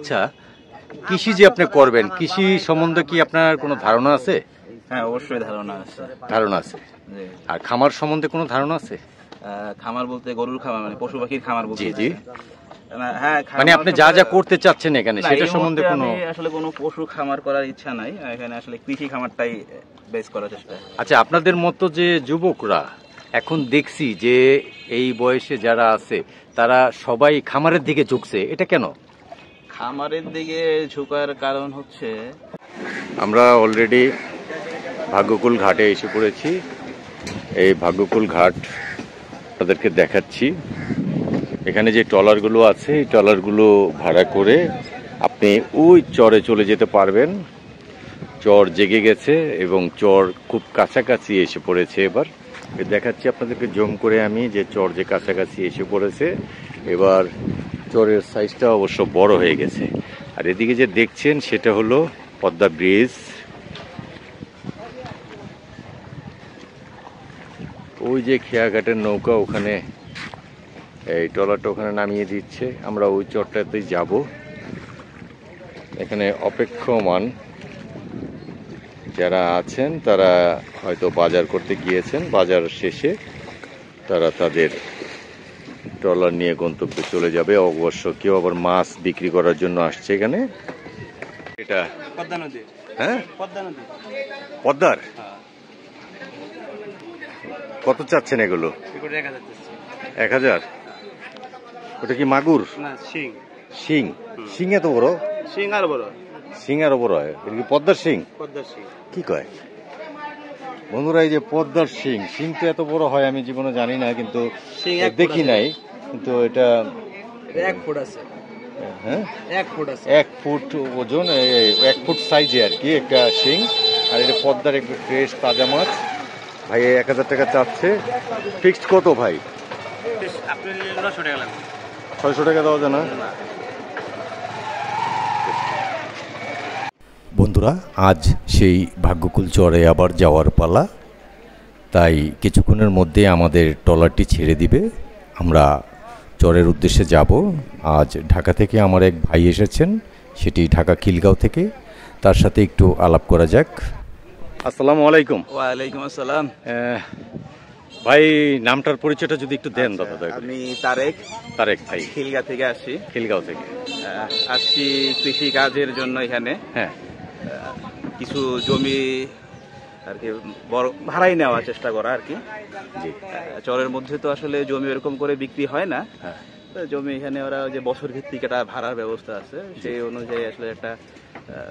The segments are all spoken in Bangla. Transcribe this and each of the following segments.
আচ্ছা, কৃষি যে আপনি করবেন, কৃষি সম্বন্ধে কি আপনার কোনো ধারণা আছে? হ্যাঁ, অবশ্যই ধারণা আছে। ধারণা আছে। আর খামার সম্বন্ধে কোনো ধারণা আছে? খামার বলতে গরুর খামার, মানে পশু পাখির খামার বলতে। জি জি। হ্যাঁ, মানে আপনি যা যা করতে চাচ্ছেন এখানে সেটা সম্বন্ধে কোনো? আসলে কোনো পশু খামার করার ইচ্ছা নাই, এখানে আসলে কৃষি খামারটাই বেস করার চেষ্টা। আচ্ছা, আপনাদের মতো যে যুবকরা এখন দেখছি যে এই বয়সে যারা আছে তারা সবাই খামারের দিকে ঝুঁকছে, এটা কেন? খামারের দিকে ঝুঁকার কারণ হচ্ছে, আমরা অলরেডি ভাগ্যকুল ঘাটে এসে পড়েছি। এই ভাগ্যকুল ঘাট তাদেরকে দেখাচ্ছি। এখানে যে ট্রলারগুলো আছে এই ট্রলারগুলো ভাড়া করে আপনি ওই চরে চলে যেতে পারবেন। চর জেগে গেছে এবং চর খুব কাছাকাছি এসে পড়েছে। এবার দেখাচ্ছি আপনাদেরকে জুম করে আমি যে চর যে কাছাকাছি এসে পড়েছে। এবার চরের সাইজটা অবশ্য বড় হয়ে গেছে। আর এদিকে যে দেখছেন সেটা হলো পদ্মা ব্রিজ। ওই যে খেয়াঘাটের নৌকা, ওখানে এই ট্রলারটা ওখানে নামিয়ে দিচ্ছে। আমরা ওই চরটাতেই যাব। এখানে অপেক্ষমান যারা আছেন তারা হয়তো বাজার করতে গিয়েছেন, বাজার শেষে তারা তাদের ট্রলার নিয়ে গন্তব্যে চলে যাবে। অবশ্য কেউ আবার মাছ বিক্রি করার জন্য আসছে এখানে। এটা পদ্মা নদী। হ্যাঁ, পদ্মা নদী। পদ্মার কত চাচ্ছেন এগুলো? 1000। ওটা কি মাগুর? না, শিং। শিং? শিং এত বড়? শিং আর বড়। শিং আরো বড় হয়? এটা কি পদ্মার শিং? পদ্মার শিং। কি কয় বন্ধুরা, এই যে পদ্মার শিং, শিং তো এত বড় হয় আমি জীবনে জানি না, কিন্তু দেখি নাই, কিন্তু এটা 1 ফুট আছে। হ্যাঁ, 1 ফুট আছে। 1 ফুট ওজন, 1 ফুট সাইজে আর কি একটা শিং। আর এটা পদ্মার একটু ফ্রেশ তাজা মাছ। ভাই 1000 টাকা চাচ্ছে। ফিক্সড কত ভাই? আপনি 900 টাকা লাগবে। 600 টাকা দেওয়া যায় না? বন্ধুরা, আজ সেই ভাগ্যকুল চরে আবার যাওয়ার পালা। তাই কিছুক্ষণের মধ্যে আমাদের ট্রলারটি ছেড়ে দিবে। আমরা চরের উদ্দেশ্যে যাব। আজ ঢাকা থেকে আমার এক ভাই এসেছেন, সেটি ঢাকা খিলগাঁও থেকে। তার সাথে একটু আলাপ করা যাক। আসসালামু আলাইকুম। ওয়ালাইকুম আসসালাম। ভাই, নামটার পরিচয়টা যদি একটু দেন দাদা। আমি তারেক। তারেক ভাই, খিলগাঁও থেকে আসছি। খিলগাঁও থেকে আসছি কৃষি কাজের জন্য এখানে। হ্যাঁ, কিছু জমি আর কি বড় ভাড়াই নেওয়ার চেষ্টা করা আর কি। জি। চরের মধ্যে তো আসলে জমি এরকম করে বিক্রি হয় না। হ্যাঁ, জমি এখানে ওরা যে বছর ভিত্তিক একটা ভাড়ার ব্যবস্থা আছে, সেই অনুযায়ী আসলে একটা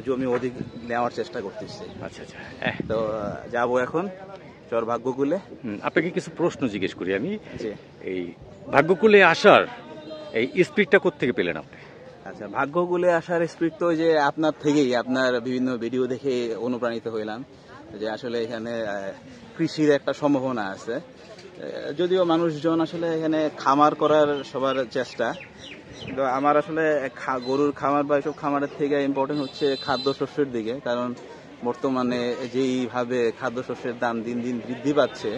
জমি অধিক নেওয়ার চেষ্টা করতেছে। আচ্ছা আচ্ছা। তো যাবো এখন চর ভাগ্যকুলে। আপনাকে কিছু প্রশ্ন জিজ্ঞেস করি আমি। জি। এই ভাগ্যকুলে আসার এই স্পিডটা কোত্থেকে পেলেন আপনি? আচ্ছা, ভাগ্যকুলে আসার স্পিড তো যে আপনার থেকেই, আপনার বিভিন্ন ভিডিও দেখে অনুপ্রাণিত হইলাম যে আসলে এখানে কৃষির একটা সম্ভাবনা আছে। যদিও মানুষজন আসলে এখানে খামার করার সবার চেষ্টা, কিন্তু আমার আসলে গরুর খামার বা এসব খামারের থেকে ইম্পর্টেন্ট হচ্ছে খাদ্যশস্যের দিকে। কারণ বর্তমানে যেইভাবে খাদ্যশস্যের দাম দিন দিন বৃদ্ধি পাচ্ছে,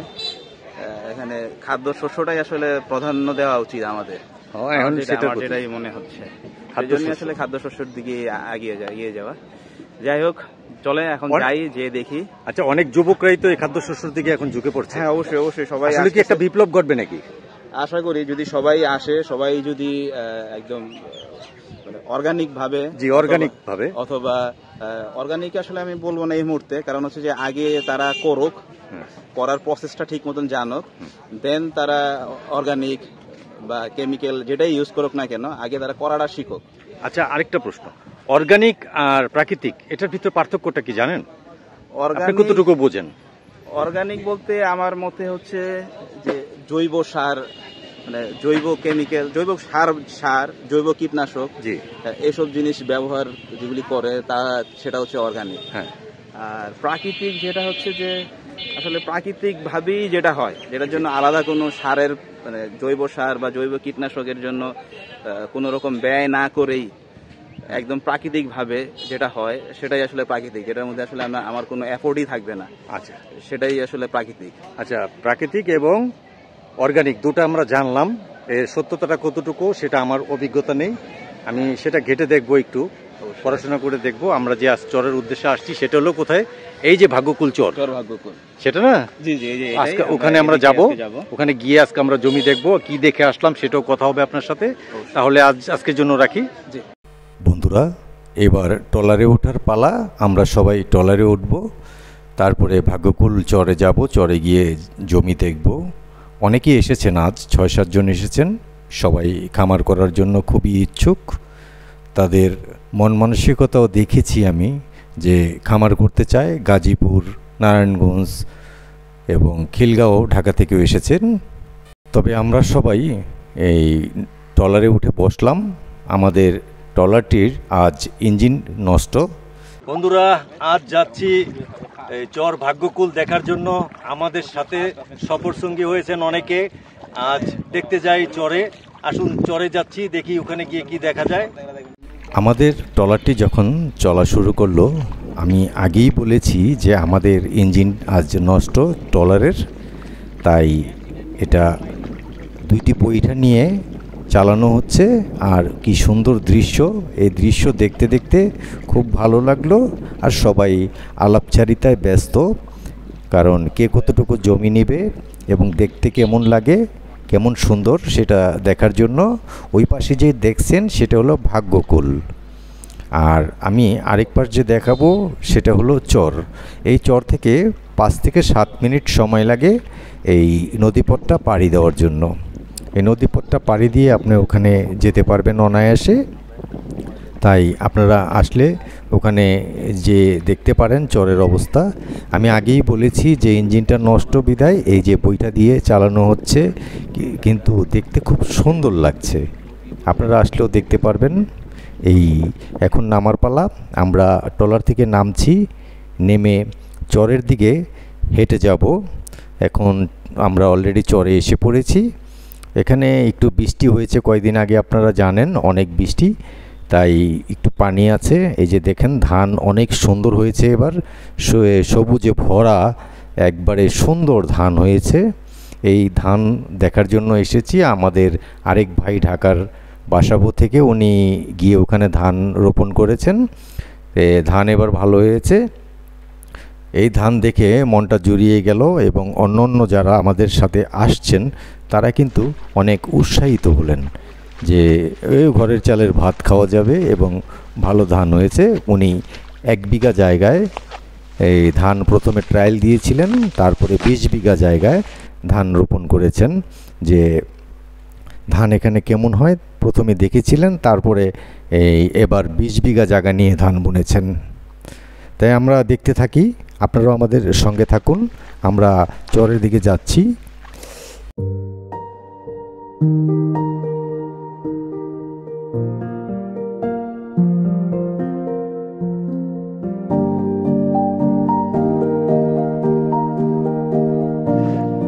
এখানে খাদ্যশস্যটাই আসলে প্রাধান্য দেওয়া উচিত আমাদের। যেটাই মনে হচ্ছে, সেই জন্য আসলে খাদ্যশস্যের দিকে এগিয়ে যাওয়া। যাই হোক, চলে এখন যাই, যে দেখি। আচ্ছা, অনেক যুবকরাই তো এই খাদ্যশস্যের দিকে এখন ঝুঁকে পড়ছে। হ্যাঁ, অবশ্যই অবশ্যই। সবাই আসলে কি একটা বিপ্লব ঘটবে নাকি? আশা করি যদি সবাই আসে, সবাই যদি একদম অর্গানিক ভাবে, অথবা অর্গানিক আসলে আমি বলবো না এই মুহূর্তে, কারণ হচ্ছে যে আগে তারা করার প্রসেসটা ঠিক মতন জানুক, দেন তারা অর্গানিক বা কেমিক্যাল যেটাই ইউজ করুক না কেন, আগে তারা করাটা শিখুক। আচ্ছা, আরেকটা প্রশ্ন, অর্গানিক আর প্রাকৃতিক এটার ভিতরে পার্থক্যটা কি জানেন? আপনি কতটুকু বোঝেন? অর্গানিক বলতে আমার মতে হচ্ছে যে জৈব সার, মানে জৈব কেমিক্যাল, জৈব সার, জৈব কীটনাশক, এসব জিনিস ব্যবহার যেগুলি করে সেটা হচ্ছে অর্গানিক। হ্যাঁ। আর প্রাকৃতিক যেটা হচ্ছে যে আসলে প্রাকৃতিক ভাবেই যেটা হয়, যেটার জন্য আলাদা কোনো সারের, মানে জৈব সার বা জৈব কীটনাশকের জন্য কোনো রকম ব্যয় না করেই একদম প্রাকৃতিক ভাবে যেটা হয় সেটাই আসলে প্রাকৃতিক, যেটার মধ্যে আসলে আমার কোনো এফোর্টই থাকবে না। আচ্ছা, সেটাই আসলে প্রাকৃতিক। আচ্ছা, প্রাকৃতিক এবং অর্গানিক দুটো আমরা জানলাম। এর সত্যতাটা কতটুকু সেটা আমার অভিজ্ঞতা নেই, আমি সেটা ঘেটে দেখবো, একটু পড়াশোনা করে দেখবো। আমরা যে আজ চরের উদ্দেশ্যে আসছি সেটা হলো কোথায়, এই যে ভাগ্যকুল চর, ভাগ্যকুল, সেটা না? জি জি, আজকে ওখানে আমরা যাব, ওখানে গিয়ে আজকে আমরা জমি দেখবো, কি দেখে আসলাম সেটাও কথা হবে আপনার সাথে। তাহলে আজকের জন্য রাখি। বন্ধুরা, এবার ট্রলারে ওঠার পালা। আমরা সবাই ট্রলারে উঠবো, তারপরে ভাগ্যকুল চরে যাব, চরে গিয়ে জমি দেখব। অনেকেই এসেছেন, আজ ৬-৭ জন এসেছেন, সবাই খামার করার জন্য খুবই ইচ্ছুক। তাদের মন মানসিকতাও দেখেছি আমি, যে খামার করতে চায়। গাজীপুর, নারায়ণগঞ্জ এবং খিলগাঁও, ঢাকা থেকেও এসেছেন। তবে আমরা সবাই এই ট্রলারে উঠে বসলাম। আমাদের ট্রলারটির আজ ইঞ্জিন নষ্ট। বন্ধুরা, আজ যাচ্ছি এই চর ভাগ্যকুল দেখার জন্য। আমাদের সাথে সফর সঙ্গী হয়েছেন অনেকে। আজ দেখতে যাই চরে। আসুন, চরে যাচ্ছি, দেখি ওখানে গিয়ে কি দেখা যায়। আমাদের ট্রলারটি যখন চলা শুরু করলো, আমি আগেই বলেছি যে আমাদের ইঞ্জিন আজ নষ্ট ট্রলারের, তাই এটা 2টি বইটা নিয়ে চালানো হচ্ছে। আর কি সুন্দর দৃশ্য, এই দৃশ্য দেখতে দেখতে খুব ভালো লাগলো। আর সবাই আলাপচারিতায় ব্যস্ত, কারণ কে কতটুকু জমি নেবে এবং দেখতে কেমন লাগে, কেমন সুন্দর, সেটা দেখার জন্য। ওই পাশে যে দেখছেন সেটা হলো ভাগ্যকুল। আর আমি আরেক পাশ যে দেখাবো সেটা হলো চর। এই চর থেকে 5 থেকে 7 মিনিট সময় লাগে এই নদীপথটা পাড়ি দেওয়ার জন্য। এই নদীপথটা পাড়ি দিয়ে আপনি ওখানে যেতে পারবেন অনায়াসে। তাই আপনারা আসলে ওখানে যে দেখতে পারেন চরের অবস্থা। আমি আগেই বলেছি যে ইঞ্জিনটা নষ্ট বিধায় এই যে বইটা দিয়ে চালানো হচ্ছে, কিন্তু দেখতে খুব সুন্দর লাগছে। আপনারা আসলেও দেখতে পারবেন। এই এখন নামার পালা। আমরা ট্রলার থেকে নামছি, নেমে চরের দিকে হেঁটে যাব। এখন আমরা অলরেডি চরে এসে পড়েছি। এখানে একটু বৃষ্টি হয়েছে কয়েকদিন আগে, আপনারা জানেন, অনেক বৃষ্টি, তাই একটু পানি আছে। এই যে দেখেন, ধান অনেক সুন্দর হয়েছে, এবার সবুজে ভরা একবারে সুন্দর ধান হয়েছে। এই ধান দেখার জন্য এসেছি। আমাদের আরেক ভাই ঢাকার বাসাবো থেকে, উনি গিয়ে ওখানে ধান রোপণ করেছেন। ধান এবার ভালো হয়েছে। এই ধান দেখে মনটা জুড়িয়ে গেল, এবং অন্য অন্য যারা আমাদের সাথে আসছেন তারা কিন্তু অনেক উৎসাহিত হলেন যে এই ঘরের চালের ভাত খাওয়া যাবে এবং ভালো ধান হয়েছে। উনি 1 বিঘা জায়গায় এই ধান প্রথমে ট্রায়াল দিয়েছিলেন, তারপরে 20 বিঘা জায়গায় ধান রোপণ করেছেন। যে ধান এখানে কেমন হয় প্রথমে দেখেছিলেন, তারপরে এবার 20 বিঘা জায়গা নিয়ে ধান বুনেছেন। তাই আমরা দেখতে থাকি, আপনারাও আমাদের সঙ্গে থাকুন। আমরা চরের দিকে যাচ্ছি।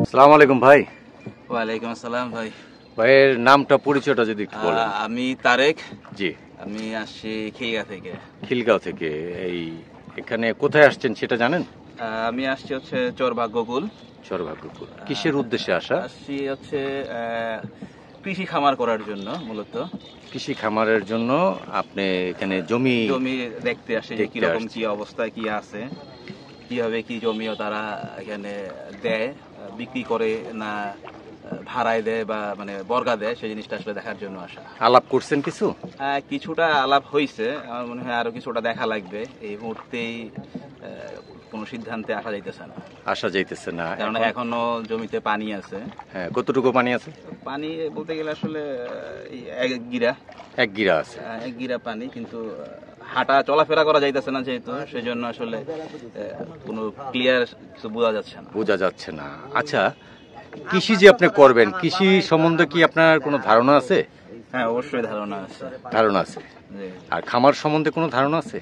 আসসালামু আলাইকুম ভাই। ওয়ালাইকুম আসসালাম ভাই। ভাইয়ের নামটা, পরিচয়টা যদি একটু বলেন। আমি তারেক। জি। আমি আসছি খিলগাঁও থেকে। খিলগাঁও থেকে। এখানে কোথায় আসছেন সেটা জানেন? আমি আসছি হচ্ছে চর ভাগ্যকুল। চর ভাগ্যকুল কিসের উদ্দেশ্যে আসা? আসছি হচ্ছে কৃষি খামার করার জন্য, মূলত কৃষি খামারের জন্য। আপনি এখানে জমি দেখতে আসে যে কিরকম কি অবস্থা কি আছে, কিভাবে কি জমিও তারা এখানে দেয়, বিক্রি করে না ভাড়ায় দেয় বা মানে বর্গা দেয়, সেই জিনিসটা আসলে দেখার জন্য আসা। আলাপ করছেন কিছু? কিছুটা আলাপ হয়েছে, আমার মনে হয় আরো কিছুটা দেখা লাগবে। এই মুহূর্তেই কোনো সিদ্ধান্তে আসা যাইতেছে না, কারণ এখনো জমিতে পানি আছে। হ্যাঁ, কতটুকু পানি আছে? পানি বলতে গেলে আসলে 1 গিরা। 1 গিরা আছে। 1 গিরা পানি, কিন্তু হাঁটা চলাফেরা করা যাইতেছে না, যেহেতু সেজন্য আসলে কোনো ক্লিয়ার কিছু বোঝা যাচ্ছে না। আচ্ছা, কৃষি যে আপনি করবেন, কৃষি সম্বন্ধে কি আপনার কোনো ধারণা আছে? হ্যাঁ, অবশ্যই ধারণা আছে। আর খামার সম্বন্ধে কোনো ধারণা আছে?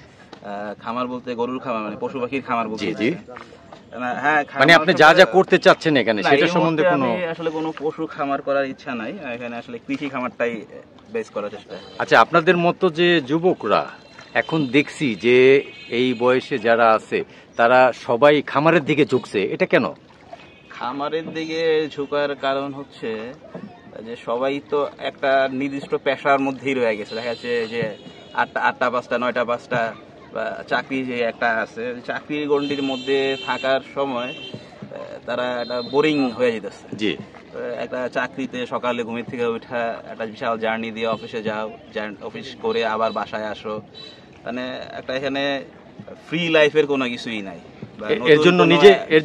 খামার বলতে গরুর খামার, মানে পশু পাখির খামার বলতে। জি। হ্যাঁ, মানে আপনি যা যা করতে চাচ্ছেন এখানে, সেটা সম্বন্ধে কোনো? আসলে কোনো পশু খামার করার ইচ্ছা নাই, এখানে আসলে কৃষি খামারটাই বেস করার চেষ্টা। আচ্ছা, আপনাদের মতো যে যুবকরা এখন দেখছি যে এই বয়সে যারা আছে তারা সবাই খামারের দিকে ঝুঁকছে, এটা কেন? খামারের দিকে ঝুঁকার কারণ হচ্ছে যে সবাই তো একটা নির্দিষ্ট পেশার মধ্যেই রয়ে গেছে, দেখা যাচ্ছে যে 8টা 5টা 9টা 5টা বা চাকরি যে একটা আছে, চাকরির গণ্ডির মধ্যে থাকার সময় তারা একটা বোরিং হয়ে যেতেছে। জি, একটা চাকরিতে সকালে ঘুমের থেকে উঠা, একটা বিশাল জার্নি দিয়ে অফিসে যাও, অফিস করে আবার বাসায় আসো, মানে একটা এখানে ফ্রি লাইফের কোনো কিছুই নাই। এর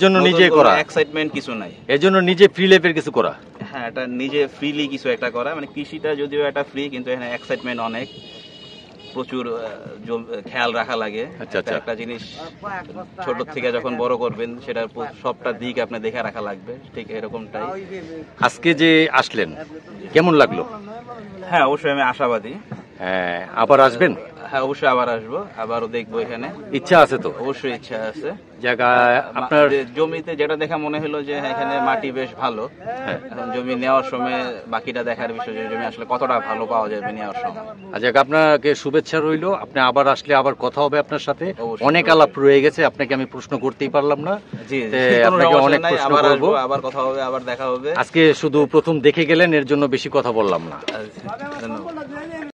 জন্য নিজে করা এক্সাইটমেন্ট কিছু নাই, এর জন্য নিজে ফ্রি লাইফের কিছু করা। হ্যাঁ, এটা নিজে ফ্রিলি কিছু একটা করা, মানে কৃষিটা যদিও একটা ফ্রি, কিন্তু এখানে এক্সাইটমেন্ট অনেক, প্রচুর খেয়াল রাখা লাগে। একটা জিনিস ছোট থেকে যখন বড় করবেন সেটার সবটা দিক আপনি দেখে রাখা লাগবে, ঠিক এরকমটাই। আজকে যে আসলেন কেমন লাগলো? হ্যাঁ, অবশ্যই আমি আশাবাদী। হ্যাঁ, আবার আসবেন? হ্যাঁ, অবশ্যই আবার আসবো, আবারও দেখবো। এখানে ইচ্ছা আছে তো? অবশ্যই ইচ্ছা আছে। জায়গা আপনার জমিতে যেটা দেখা মনে হলো যে এখানে মাটি বেশ ভালো, এখন জমি নেওয়ার সময় বাকিটা দেখার বিষয় যে জমি আসলে কতটা ভালো পাওয়া যাবে নেওয়ার সময়। আচ্ছা, আপনাকে শুভেচ্ছা রইলো। আপনি আবার আসলে আবার কথা হবে আপনার সাথে। অনেক আলাপ রয়ে গেছে, আপনাকে আমি প্রশ্ন করতেই পারলাম না। জি, আপনাকে অনেক প্রশ্ন করব, আবার কথা হবে, আবার দেখা হবে। আজকে শুধু প্রথম দেখে গেলেন, এর জন্য বেশি কথা বললাম না। ধন্যবাদ।